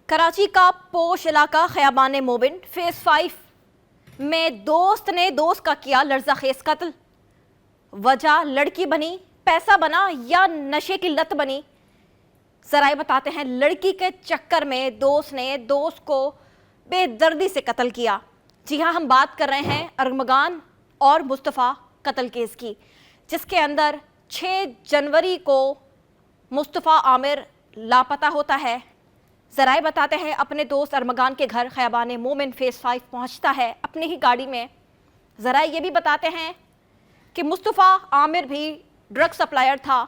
कराची का पोश इलाका खयाबान मोमिन फेज 5 में दोस्त ने दोस्त का किया लर्ज़ाखेज़ कत्ल। वजह लड़की बनी, पैसा बना या नशे की लत बनी। जराए बताते हैं लड़की के चक्कर में दोस्त ने दोस्त को बेदर्दी से कत्ल किया। जी हाँ, हम बात कर रहे हैं अरमगान और मुस्तफ़ा कत्ल केस की, जिसके अंदर 6 जनवरी को मुस्तफ़ा आमिर लापता होता है। जराए बताते हैं अपने दोस्त अरमगान के घर खयाबान मोमिन फेज 5 पहुंचता है अपनी ही गाड़ी में। जराए ये भी बताते हैं कि मुस्तफ़ा आमिर भी ड्रग सप्लायर था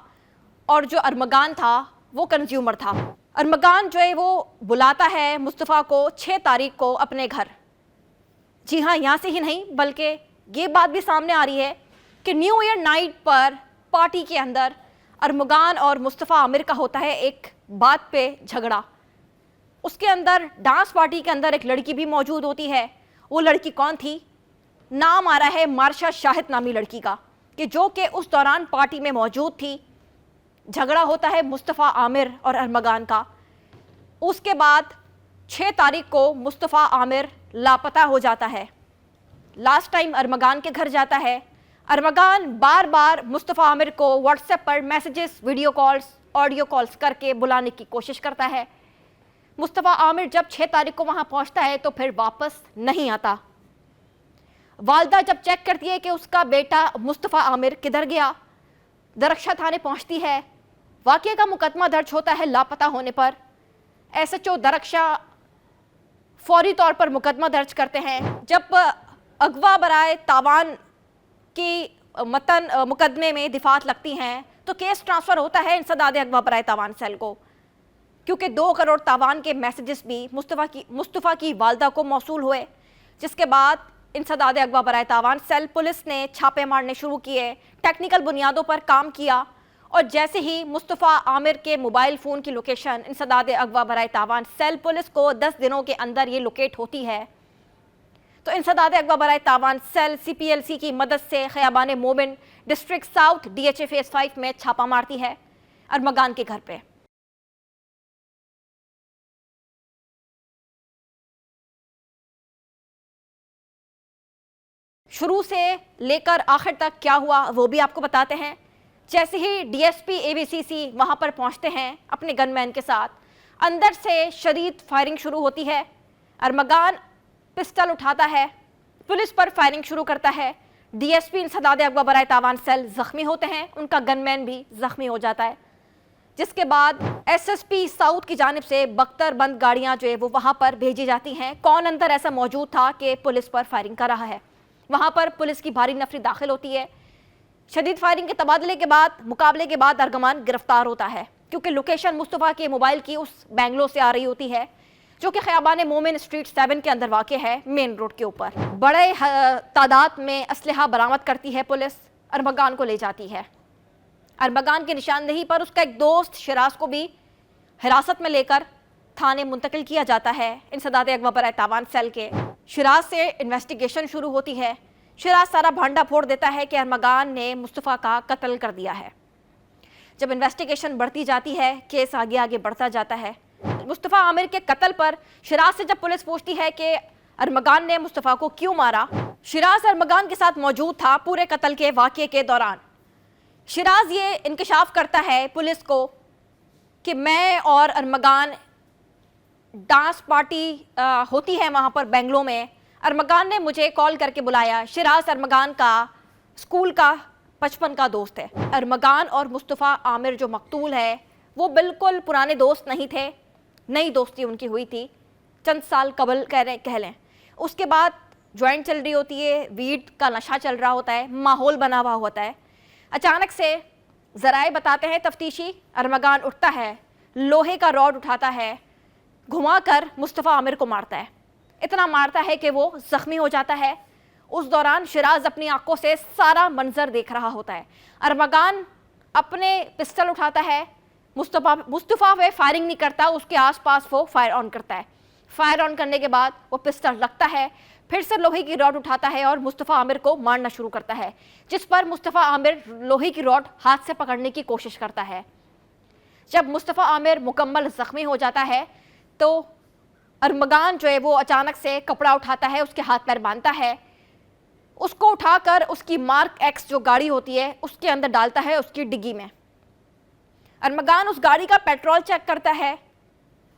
और जो अरमगान था वो कंज्यूमर था। अरमगान जो है वो बुलाता है मुस्तफ़ा को 6 तारीख को अपने घर। जी हाँ, यहाँ से ही नहीं बल्कि ये बात भी सामने आ रही है कि न्यू ईयर नाइट पर पार्टी के अंदर अरमगान और मुस्तफ़ा आमिर का होता है एक बात पे झगड़ा। उसके अंदर डांस पार्टी के अंदर एक लड़की भी मौजूद होती है। वो लड़की कौन थी? नाम आ रहा है मार्शा शाहिद नामी लड़की का, कि जो कि उस दौरान पार्टी में मौजूद थी। झगड़ा होता है मुस्तफ़ा आमिर और अरमगान का। उसके बाद 6 तारीख को मुस्तफ़ा आमिर लापता हो जाता है। लास्ट टाइम अरमगान के घर जाता है। अरमगान बार बार मुस्तफ़ा आमिर को व्हाट्सएप पर messages, video calls, audio calls करके बुलाने की कोशिश करता है। मुस्तफ़ा आमिर जब 6 तारीख को वहाँ पहुँचता है तो फिर वापस नहीं आता। वालदा जब चेक करती है कि उसका बेटा मुस्तफ़ा आमिर किधर गया, दरक्षा थाने पहुँचती है। वाक़ये का मुकदमा दर्ज होता है लापता होने पर। SHO दरक्षा फौरी तौर पर मुकदमा दर्ज करते हैं। जब अगवा बराए तावान की मुकदमे में दिफात लगती हैं तो केस ट्रांसफ़र होता है इंसदाद अगवा बराए तावान सेल को, क्योंकि 2 करोड़ तावान के मैसेजेस भी मुस्तफ़ा की वालदा को मौसूल हुए। जिसके बाद इंसदाद अगवा बराए तावान सेल पुलिस ने छापे मारने शुरू किए, टेक्निकल बुनियादों पर काम किया और जैसे ही मुस्तफ़ा आमिर के मोबाइल फ़ोन की लोकेशन इंसदाद अगवा बराए तावान सेल पुलिस को 10 दिनों के अंदर ये लोकेट होती है, तो इंसदाद अगवा बराए तावान सेल CPLC की मदद से खयाबान मोमिन डिस्ट्रिक्ट साउथ DHA फेज 5 में छापा मारती है अरमगान के घर पे। शुरू से लेकर आखिर तक क्या हुआ वो भी आपको बताते हैं। जैसे ही DSP ABCC वहाँ पर पहुँचते हैं अपने गनमैन के साथ, अंदर से शदीद फायरिंग शुरू होती है। अरमगान पिस्टल उठाता है, पुलिस पर फायरिंग शुरू करता है। DSP इंसदाद अगवा बराए तावान सेल ज़ख्मी होते हैं, उनका गनमैन भी ज़ख्मी हो जाता है। जिसके बाद SSP साउथ की जानिब से बख्तरबंद गाड़ियाँ जो है वो वहाँ पर भेजी जाती हैं। कौन अंदर ऐसा मौजूद था कि पुलिस पर फायरिंग कर रहा है? वहाँ पर पुलिस की भारी नफरी दाखिल होती है। शदीद फायरिंग के तबादले के बाद, मुकाबले के बाद अरमगान गिरफ्तार होता है, क्योंकि लोकेशन मुस्तफ़ा के मोबाइल की उस बेंगलो से आ रही होती है जो कि खयाबान मोमिन स्ट्रीट 7 के अंदर वाक़ है, मेन रोड के ऊपर। बड़े तादाद में असलहा बरामद करती है पुलिस, अरमगान को ले जाती है। अरमगान की निशानदेही पर उसका एक दोस्त शिराज को भी हिरासत में लेकर थाने मुंतकिल किया जाता है इंसदाद अगवा बराए तावान सेल के। शिराज से इन्वेस्टिगेशन शुरू होती है। शिराज सारा भांडा फोड़ देता है कि अरमगान ने मुस्तफ़ा का कत्ल कर दिया है। जब इन्वेस्टिगेशन बढ़ती जाती है, केस आगे आगे बढ़ता जाता है। मुस्तफ़ा आमिर के कत्ल पर शिराज से जब पुलिस पूछती है कि अरमगान ने मुस्तफ़ा को क्यों मारा, शिराज अरमगान के साथ मौजूद था पूरे कत्ल के वाक़ये के दौरान। शिराज ये इंकशाफ करता है पुलिस को कि मैं और अरमगान डांस पार्टी होती है वहाँ पर बेंगलो में, अरमगान ने मुझे कॉल करके बुलाया। शिराज अरमगान का स्कूल का 55 का दोस्त है। अरमगान और मुस्तफ़ा आमिर जो मकतूल है वो बिल्कुल पुराने दोस्त नहीं थे, नई दोस्ती उनकी हुई थी चंद साल कबल कह लें। उसके बाद जॉइंट चल रही होती है, वीड का नशा चल रहा होता है, माहौल बना हुआ होता है। अचानक से ज़राए बताते हैं तफ्तीशी, अरमगान उठता है, लोहे का रॉड उठाता है, घुमाकर मुस्तफ़ा आमिर को मारता है। इतना मारता है कि वो ज़ख्मी हो जाता है। उस दौरान शिराज अपनी आंखों से सारा मंजर देख रहा होता है। अरमगान अपने पिस्टल उठाता है, मुस्तफ़ा वे फायरिंग नहीं करता, उसके आसपास वो फायर ऑन करता है। फायर ऑन करने के बाद वो पिस्टल रखता है, फिर से लोहे की रॉड उठाता है और मुस्तफ़ा आमिर को मारना शुरू करता है, जिस पर मुस्तफ़ा आमिर लोहे की रॉड हाथ से पकड़ने की कोशिश करता है। जब मुस्तफ़ा आमिर मुकम्मल ज़ख्मी हो जाता है तो अरमगान जो है वो अचानक से कपड़ा उठाता है, उसके हाथ पैर बांधता है, उसको उठाकर उसकी मार्क एक्स जो गाड़ी होती है उसके अंदर डालता है, उसकी डिग्गी में। अरमगान उस गाड़ी का पेट्रोल चेक करता है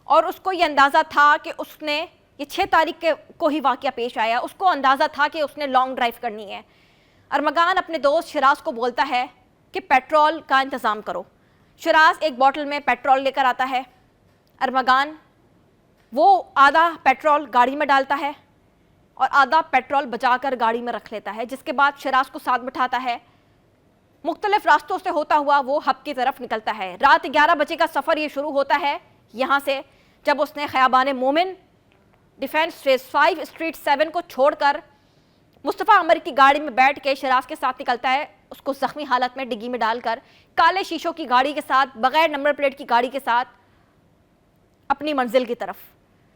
और उसको ये अंदाज़ा था कि उसने, ये 6 तारीख को ही वाक़या पेश आया, उसको अंदाज़ा था कि उसने लॉन्ग ड्राइव करनी है। अरमगान अपने दोस्त शिराज को बोलता है कि पेट्रोल का इंतज़ाम करो। शिराज एक बोतल में पेट्रोल लेकर आता है। अरमगान वो आधा पेट्रोल गाड़ी में डालता है और आधा पेट्रोल बचाकर गाड़ी में रख लेता है, जिसके बाद शिराज को साथ बिठाता है। मुख्तलिफ रास्तों से होता हुआ वो हब की तरफ निकलता है। रात 11 बजे का सफ़र ये शुरू होता है यहाँ से, जब उसने खयाबान मोमिन, डिफेंस फेज 5, स्ट्रीट 7 को छोड़कर मुस्तफ़ा आमिर की गाड़ी में बैठ के शिराज के साथ निकलता है, उसको ज़ख्मी हालत में डिग्गी में डालकर, काले शीशों की गाड़ी के साथ, बगैर नंबर प्लेट की गाड़ी के साथ अपनी मंजिल की तरफ।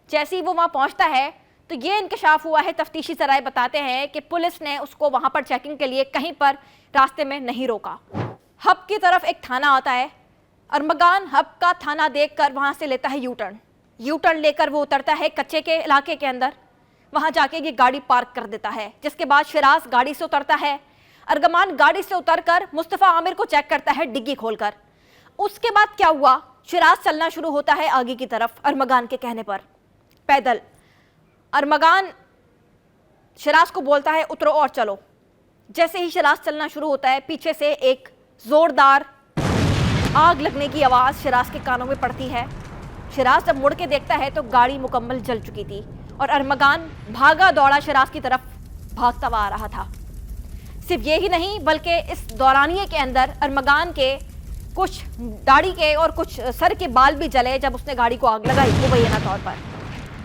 जैसे ही वो वहाँ पहुँचता है तो ये इंकशाफ हुआ है, तफ्तीशी ज़राए बताते हैं कि पुलिस ने उसको वहाँ पर चेकिंग के लिए कहीं पर रास्ते में नहीं रोका। हब की तरफ एक थाना आता है। अरमगान हब का थाना देखकर वहाँ से लेता है यू टर्न लेकर वो उतरता है कच्चे के इलाके के अंदर। वहाँ जाके ये गाड़ी पार्क कर देता है, जिसके बाद शिराज गाड़ी से उतरता है। अरमगान गाड़ी से उतरकर मुस्तफ़ा आमिर को चेक करता है डिग्गी खोलकर। उसके बाद क्या हुआ, शिराज चलना शुरू होता है आगे की तरफ अरमगान के कहने पर, पैदल। अरमगान शिराज को बोलता है उतरो और चलो। जैसे ही शिराज चलना शुरू होता है, पीछे से एक ज़ोरदार आग लगने की आवाज़ शिराज के कानों में पड़ती है। शिराज जब मुड़ के देखता है तो गाड़ी मुकम्मल जल चुकी थी और अरमगान भागा दौड़ा शिराज की तरफ भागता हुआ आ रहा था। सिर्फ ये ही नहीं, बल्कि इस दौरानिए के अंदर अरमगान के कुछ दाढ़ी के और कुछ सर के बाल भी जले जब उसने गाड़ी को आग लगाई मुबैना तौर पर।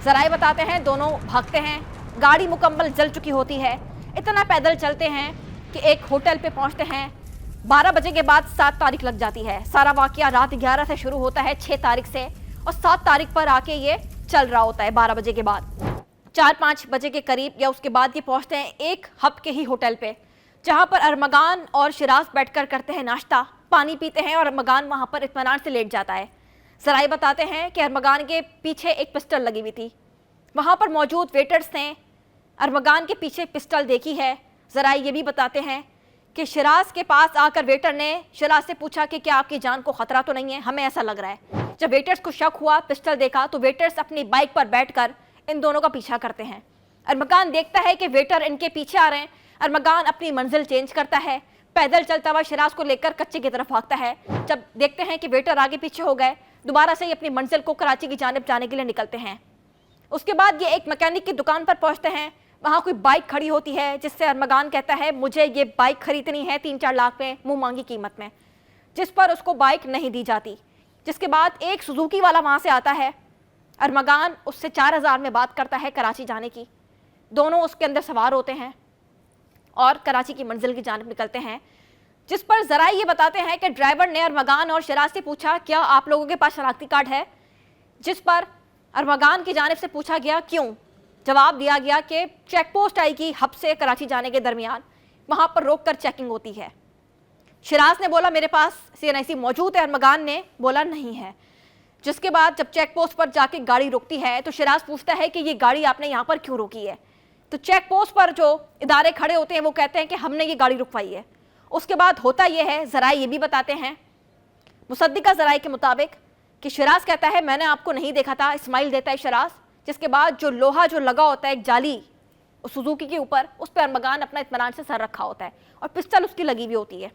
ज़राए बताते हैं दोनों भागते हैं, गाड़ी मुकम्मल जल चुकी होती है। इतना पैदल चलते हैं कि एक होटल पे पहुंचते हैं। 12 बजे के बाद 7 तारीख लग जाती है। सारा वाक़या रात 11 से शुरू होता है 6 तारीख से, और 7 तारीख पर आके ये चल रहा होता है 12 बजे के बाद। 4-5 बजे के करीब या उसके बाद ये पहुंचते हैं एक हब के ही होटल पे, जहां पर अरमगान और शिराज बैठकर करते हैं नाश्ता, पानी पीते हैं और अरमगान वहां पर इत्मीनान से लेट जाता है। ज़राए बताते हैं कि अरमगान के पीछे एक पिस्टल लगी हुई थी। वहाँ पर मौजूद वेटर्स ने अरमगान के पीछे पिस्टल देखी है। ज़राए ये भी बताते हैं कि शिराज के पास आकर वेटर ने शिराज से पूछा कि क्या आपकी जान को ख़तरा तो नहीं है, हमें ऐसा लग रहा है। जब वेटर्स को शक हुआ, पिस्टल देखा, तो वेटर्स अपनी बाइक पर बैठकर इन दोनों का पीछा करते हैं। अरमगान देखता है कि वेटर इनके पीछे आ रहे हैं। अरमगान अपनी मंजिल चेंज करता है, पैदल चलता हुआ शिराज को लेकर कच्चे की तरफ भागता है। जब देखते हैं कि वेटर आगे पीछे हो गए, दोबारा से ये अपनी मंजिल को कराची की जानिब जाने के लिए निकलते हैं। उसके बाद ये एक मैकेनिक की दुकान पर पहुंचते हैं। वहाँ कोई बाइक खड़ी होती है, जिससे अरमगान कहता है मुझे ये बाइक खरीदनी है 3-4 लाख में, मुँह मांगी कीमत में, जिस पर उसको बाइक नहीं दी जाती। जिसके बाद एक सुजुकी वाला वहाँ से आता है। अरमगान उससे 4000 में बात करता है कराची जाने की। दोनों उसके अंदर सवार होते हैं और कराची की मंजिल की जानिब निकलते हैं, जिस पर ज़राए ये बताते हैं कि ड्राइवर ने अरमगान और शिराज से पूछा क्या आप लोगों के पास शनाख्ती कार्ड है, जिस पर अरमगान की जानिब से पूछा गया क्यों। जवाब दिया गया कि चेक पोस्ट आएगी हब से कराची जाने के दरमियान, वहाँ पर रोक कर चेकिंग होती है। शिराज ने बोला मेरे पास CNIC मौजूद है, अरमगान ने बोला नहीं है। जिसके बाद जब चेक पोस्ट पर जाके गाड़ी रुकती है तो शिराज पूछता है कि ये गाड़ी आपने यहाँ पर क्यों रोकी है। तो चेक पोस्ट पर जो इदारे खड़े होते हैं वो कहते हैं कि हमने ये गाड़ी रुकवाई है। उसके बाद होता यह है, ज़राए ये भी बताते हैं मुसद्दिका ज़राए के मुताबिक कि शिराज कहता है मैंने आपको नहीं देखा था, इस्माइल देता है शिराज। जिसके बाद जो लोहा जो लगा होता है एक जाली उस सुजुकी के ऊपर, उस पर अरमगान अपना इत्मीनान से सर रखा होता है और पिस्टल उसकी लगी हुई होती है।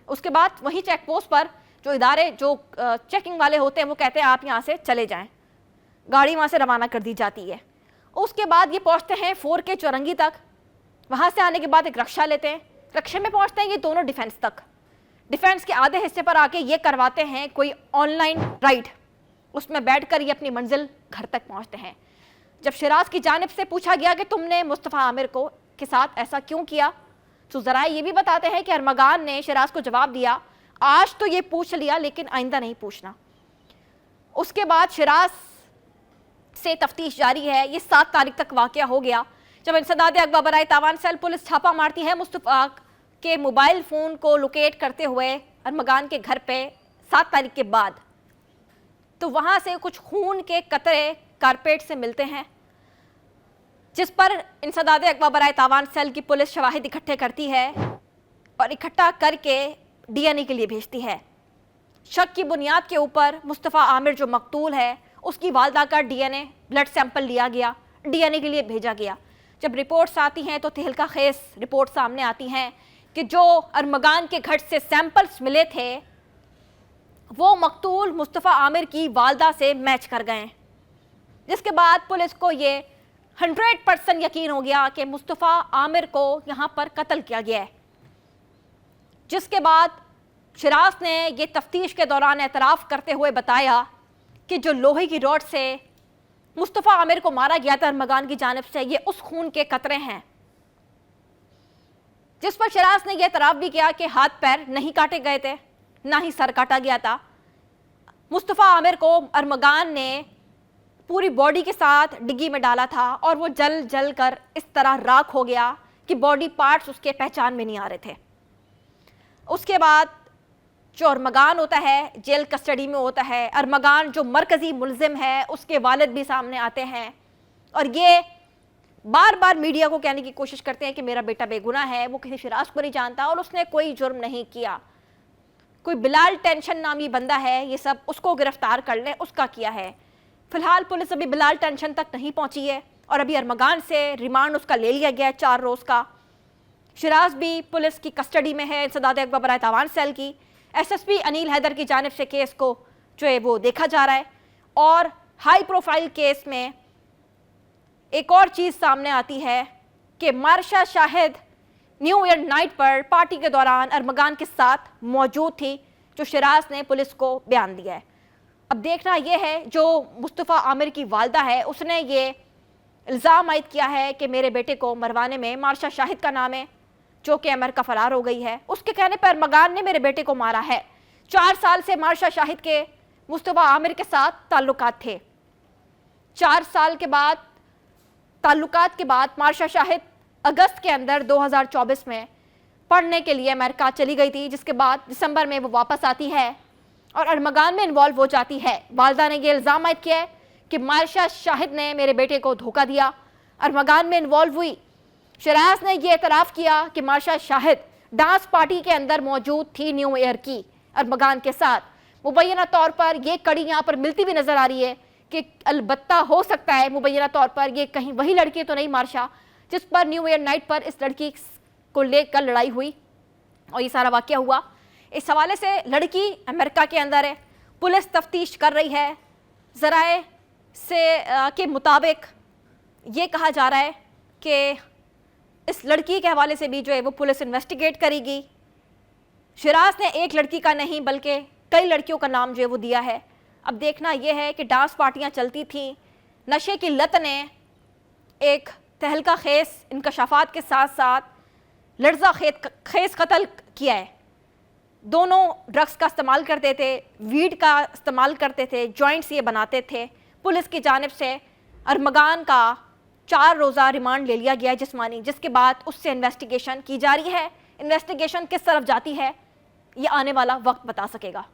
उसके बाद वहीं चेक पोस्ट पर जो इदारे जो चेकिंग वाले होते हैं वो कहते हैं आप यहाँ से चले जाएं, गाड़ी वहाँ से रवाना कर दी जाती है। उसके बाद ये पहुँचते हैं 4K चौरंगी तक। वहाँ से आने के बाद एक रक्षा लेते हैं, रक्षे में पहुँचते हैं ये दोनों डिफेंस तक। डिफेंस के आधे हिस्से पर आके ये करवाते हैं कोई ऑनलाइन राइड, उसमें बैठकर ये अपनी मंजिल घर तक पहुँचते हैं। जब शिराज की जानिब से पूछा गया कि तुमने मुस्तफ़ा आमिर को के साथ ऐसा क्यों किया, तो ज़राए ये भी बताते हैं कि अरमगान ने शिराज को जवाब दिया आज तो ये पूछ लिया लेकिन आइंदा नहीं पूछना। उसके बाद शिराज से तफ्तीश जारी है। ये 7 तारीख तक वाक़या हो गया जब इंसदाद अगवा बराए तावान सेल पुलिस छापा मारती है मुस्तफ़ा के मोबाइल फ़ोन को लोकेट करते हुए अरमगान के घर पे 7 तारीख के बाद। तो वहाँ से कुछ खून के कतरे कारपेट से मिलते हैं, जिस पर इंसदाद अगवा बराए तावान सेल की पुलिस शवाहिद इकट्ठे करती है और इकट्ठा करके डीएनए के लिए भेजती है। शक की बुनियाद के ऊपर मुस्तफ़ा आमिर जो मकतूल है उसकी वालदा का डीएनए ब्लड सैंपल लिया गया, डीएनए के लिए भेजा गया। जब रिपोर्ट्स आती हैं तो तहलका खेस रिपोर्ट सामने आती हैं कि जो अरमगान के घर से सैंपल्स मिले थे वो मकतूल मुस्तफ़ा आमिर की वालदा से मैच कर गए, जिसके बाद पुलिस को ये 100% यकीन हो गया कि मुस्तफ़ा आमिर को यहाँ पर कत्ल किया गया है। जिसके बाद शिराज ने ये तफ्तीश के दौरान एतराफ़ करते हुए बताया कि जो लोहे की रॉड से मुस्तफ़ा आमिर को मारा गया था अरमगान की जानिब से, ये उस खून के कतरे हैं। जिस पर शिराज ने यह एतराफ़ भी किया कि हाथ पैर नहीं काटे गए थे, ना ही सर काटा गया था। मुस्तफ़ा आमिर को अरमगान ने पूरी बॉडी के साथ डिग्गी में डाला था और वो जल जल कर इस तरह राख हो गया कि बॉडी पार्ट्स उसके पहचान में नहीं आ रहे थे। उसके बाद जो अरमगान होता है जेल कस्टडी में होता है। अरमगान जो मरकज़ी मुलजिम है उसके वालिद भी सामने आते हैं और ये बार बार मीडिया को कहने की कोशिश करते हैं कि मेरा बेटा बेगुनाह है, वो किसी शिराज को नहीं जानता और उसने कोई जुर्म नहीं किया। कोई बिलाल टेंशन नामी बंदा है, ये सब उसको गिरफ्तार कर ले, उसका किया है। फिलहाल पुलिस अभी बिलाल टेंशन तक नहीं पहुंची है और अभी अरमगान से रिमांड उसका ले लिया गया है 4 रोज़ का। शिराज भी पुलिस की कस्टडी में है, इंसदाद अगवा बराए तावान सेल की। एसएसपी अनिल हैदर की जानिब से केस को जो है वो देखा जा रहा है और हाई प्रोफाइल केस में एक और चीज़ सामने आती है कि मार्शा शाहिद न्यू ईयर नाइट पर पार्टी के दौरान अरमगान के साथ मौजूद थी, जो शिराज ने पुलिस को बयान दिया है। अब देखना यह है, जो मुस्तफ़ा आमिर की वालदा है उसने ये इल्ज़ाम आयद किया है कि मेरे बेटे को मरवाने में मार्शा शाहिद का नाम है, जो कि अमेरिका फरार हो गई है। उसके कहने पर अरमगान ने मेरे बेटे को मारा है। 4 साल से मार्शा शाहिद के मुस्तफ़ा आमिर के साथ ताल्लुकात थे। 4 साल के बाद ताल्लुकात के बाद मार्शा शाहिद अगस्त के अंदर 2024 में पढ़ने के लिए अमेरिका चली गई थी, जिसके बाद दिसंबर में वो वापस आती है और अरमगान में इन्वॉल्व हो जाती है। वालदा ने यह इल्ज़ाम आयद किया है कि मार्शा शाहिद ने मेरे बेटे को धोखा दिया, अरमगान में इन्वॉल्व हुई। शिराज ने यह एतराफ़ किया कि मार्शा शाहिद डांस पार्टी के अंदर मौजूद थी न्यू ईयर की अरमगान के साथ। मुबैना तौर पर यह कड़ी यहाँ पर मिलती भी नज़र आ रही है कि अलबत्ता हो सकता है मुबैना तौर पर ये कहीं वही लड़की तो नहीं मार्शा जिस पर न्यू ईयर नाइट पर इस लड़की को लेकर लड़ाई हुई और ये सारा वाक़या हुआ। इस हवाले से लड़की अमेरिका के अंदर है, पुलिस तफ्तीश कर रही है। ज़राए से के मुताबिक ये कहा जा रहा है कि इस लड़की के हवाले से भी जो है वो पुलिस इन्वेस्टिगेट करेगी। शिराज ने एक लड़की का नहीं बल्कि कई लड़कियों का नाम जो है वो दिया है। अब देखना यह है कि डांस पार्टियां चलती थीं, नशे की लत ने एक तहलका खेस इंकशाफात के साथ साथ लर्जा खेस कत्ल किया है। दोनों ड्रग्स का इस्तेमाल करते थे, वीड का इस्तेमाल करते थे, जॉइंट्स ये बनाते थे। पुलिस की जानिब से अरमगान का 4 रोज़ा रिमांड ले लिया गया है जिस्मानी, जिसके बाद उससे इन्वेस्टिगेशन की जा रही है। इन्वेस्टिगेशन किस तरफ जाती है ये आने वाला वक्त बता सकेगा।